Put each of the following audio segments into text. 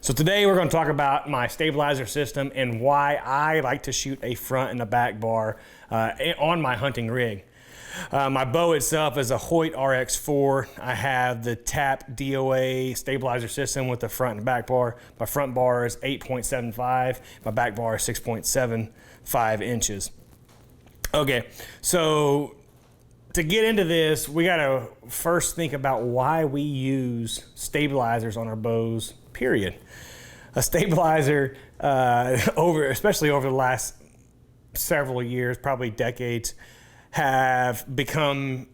So today we're going to talk about my stabilizer system and why I like to shoot a front and a back bar on my hunting rig. My bow itself is a Hoyt RX4. I have the TAP DOA stabilizer system with the front and back bar. My front bar is 8.75. My back bar is 6.75 inches. Okay, so to get into this, we got to first think about why we use stabilizers on our bows, period. A stabilizer, especially over the last several years, probably decades, have become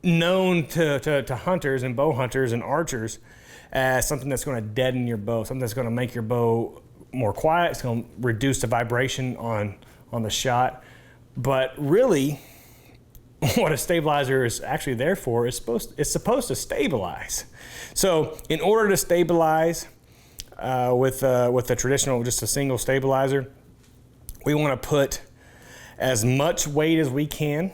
known to hunters and bow hunters and archers as something that's going to deaden your bow, something that's going to make your bow more quiet. It's going to reduce the vibration on the shot. But really, what a stabilizer is actually there for is supposed to stabilize. So in order to stabilize with a traditional, just a single stabilizer, we want to put as much weight as we can,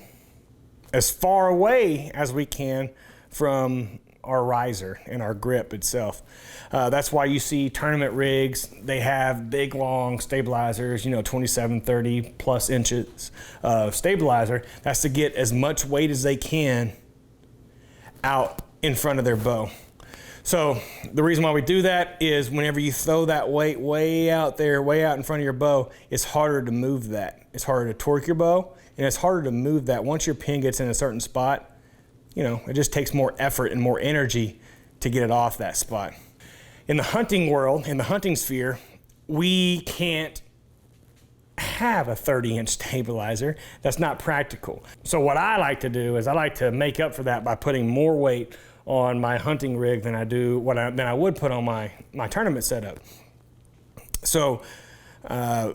as far away as we can from our riser and our grip itself. That's why you see tournament rigs, they have big long stabilizers, 27, 30 plus inches of stabilizer. That's to get as much weight as they can out in front of their bow. So the reason why we do that is whenever you throw that weight way out there, way out in front of your bow, it's harder to move that. It's harder to torque your bow, and it's harder to move that. Once your pin gets in a certain spot, it just takes more effort and more energy to get it off that spot. In the hunting world, in the hunting sphere, we can't have a 30-inch stabilizer. That's not practical. So what I like to do is I like to make up for that by putting more weight on my hunting rig than I would put on my tournament setup. So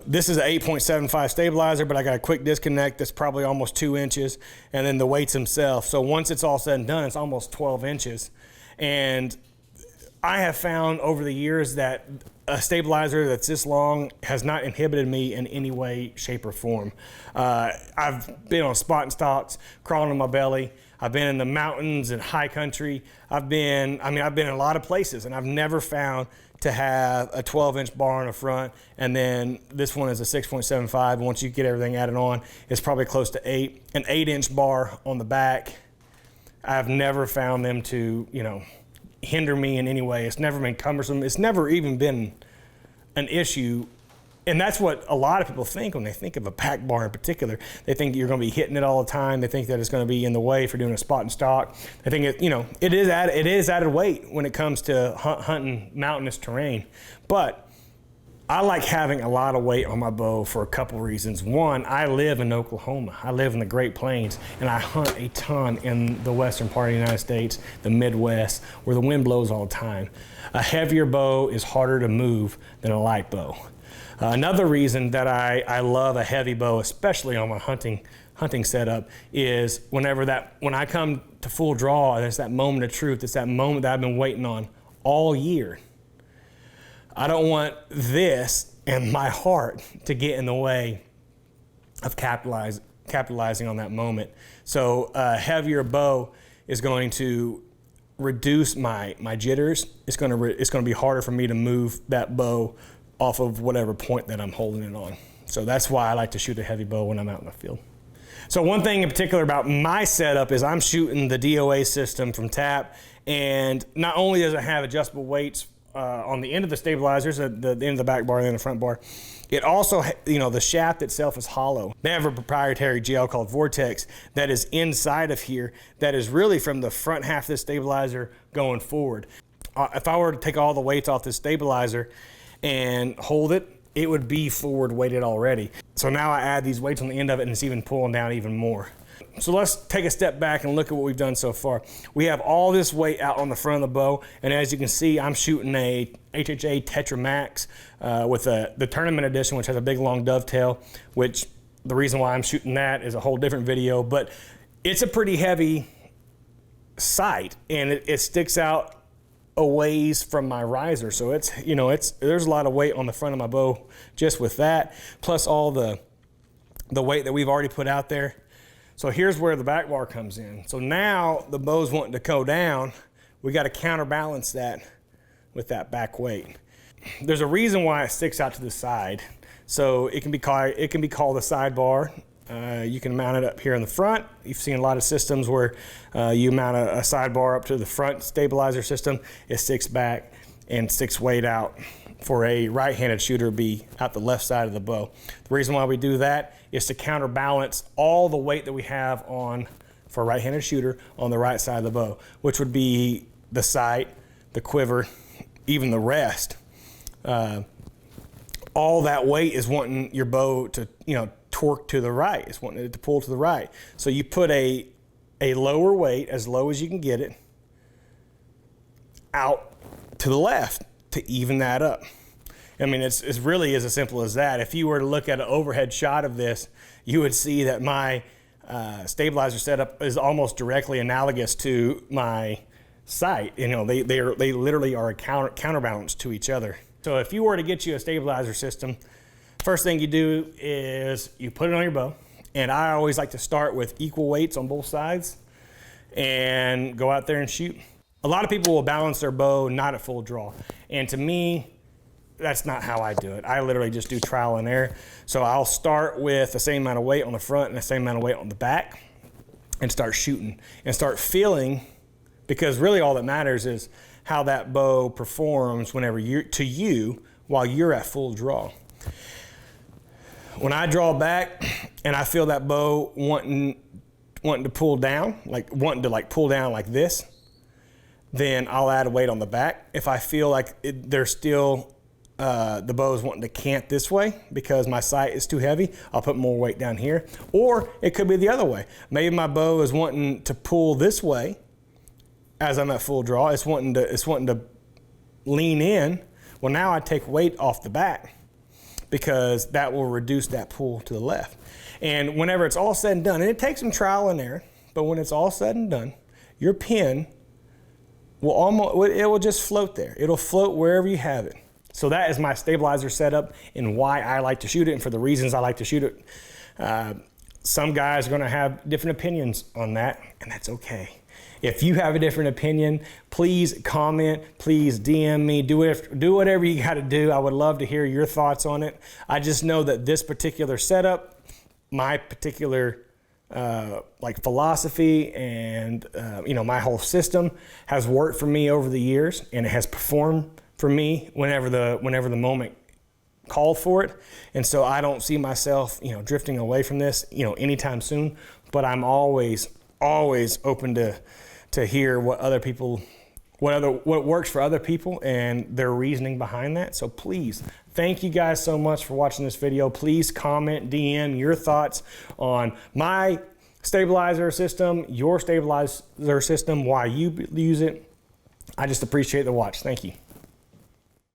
this is an 8.75 stabilizer, but I got a quick disconnect that's probably almost 2 inches, and then the weights themselves. So once it's all said and done, it's almost 12 inches. And I have found over the years that a stabilizer that's this long has not inhibited me in any way, shape, or form. I've been on spot and stalks, crawling on my belly. I've been in the mountains and high country. I've been in a lot of places, and I've never found to have a 12-inch bar on the front, and then this one is a 6.75. Once you get everything added on, it's probably close to 8. An 8-inch bar on the back, I've never found them to, hinder me in any way. It's never been cumbersome. It's never even been an issue. And that's what a lot of people think when they think of a pack bar in particular. They think you're going to be hitting it all the time. They think that it's going to be in the way for doing a spot and stalk. They think it is added weight when it comes to hunting mountainous terrain. But I like having a lot of weight on my bow for a couple reasons. One, I live in Oklahoma. I live in the Great Plains, and I hunt a ton in the western part of the United States, the Midwest, where the wind blows all the time. A heavier bow is harder to move than a light bow. Another reason that I love a heavy bow, especially on my hunting setup, is when I come to full draw, and it's that moment of truth. It's that moment that I've been waiting on all year. I don't want this and my heart to get in the way of capitalizing on that moment. So a heavier bow is going to reduce my jitters. It's going to be harder for me to move that bow off of whatever point that I'm holding it on. So that's why I like to shoot a heavy bow when I'm out in the field. So one thing in particular about my setup is I'm shooting the DOA system from TAP, and not only does it have adjustable weights on the end of the stabilizers, the end of the back bar and then the front bar, it also, the shaft itself is hollow. They have a proprietary gel called Vortex that is inside of here that is really from the front half of the stabilizer going forward. If I were to take all the weights off this stabilizer and hold it, it would be forward weighted already. So now I add these weights on the end of it, and it's even pulling down even more. So let's take a step back and look at what we've done so far. We have all this weight out on the front of the bow, and as you can see, I'm shooting a HHA Tetra Max with the tournament edition, which has a big long dovetail, which the reason why I'm shooting that is a whole different video, but it's a pretty heavy sight, and it sticks out a ways from my riser. So there's a lot of weight on the front of my bow just with that, plus all the weight that we've already put out there. So here's where the back bar comes in. So now the bow's wanting to go down. We got to counterbalance that with that back weight. There's a reason why it sticks out to the side. So it can be called the sidebar. You can mount it up here in the front. You've seen a lot of systems where you mount a sidebar up to the front stabilizer system. It sticks back and sticks weight out. For a right-handed shooter, be out the left side of the bow. The reason why we do that is to counterbalance all the weight that we have on, for a right-handed shooter, on the right side of the bow, which would be the sight, the quiver, even the rest. All that weight is wanting your bow to, torque to the right. It's wanting it to pull to the right. So you put a lower weight, as low as you can get it, out to the left to even that up. I mean, it's really as simple as that. If you were to look at an overhead shot of this, you would see that my stabilizer setup is almost directly analogous to my sight. They literally are a counterbalance to each other. So if you were to get you a stabilizer system, first thing you do is you put it on your bow. And I always like to start with equal weights on both sides and go out there and shoot. A lot of people will balance their bow not at full draw. And to me, that's not how I do it. I literally just do trial and error. So I'll start with the same amount of weight on the front and the same amount of weight on the back and start shooting and start feeling, because really all that matters is how that bow performs whenever while you're at full draw. When I draw back and I feel that bow wanting to pull down, pull down like this, then I'll add a weight on the back. If I feel like there's still, the bow is wanting to cant this way because my sight is too heavy, I'll put more weight down here. Or it could be the other way. Maybe my bow is wanting to pull this way as I'm at full draw. It's wanting to lean in. Well, now I take weight off the back because that will reduce that pull to the left. And whenever it's all said and done, and it takes some trial and error, but when it's all said and done, your pin will just float there. It'll float wherever you have it. So that is my stabilizer setup and why I like to shoot it and for the reasons I like to shoot it. Some guys are gonna have different opinions on that, and that's okay. If you have a different opinion, please comment, please DM me, do whatever you gotta do. I would love to hear your thoughts on it. I just know that this particular setup, my particular philosophy and my whole system has worked for me over the years, and it has performed for me whenever the moment called for it. And so I don't see myself drifting away from this anytime soon, but I'm always open to hear what works for other people and their reasoning behind that. So please, thank you guys so much for watching this video. Please comment, DM your thoughts on my stabilizer system, your stabilizer system, why you use it. I just appreciate the watch. Thank you.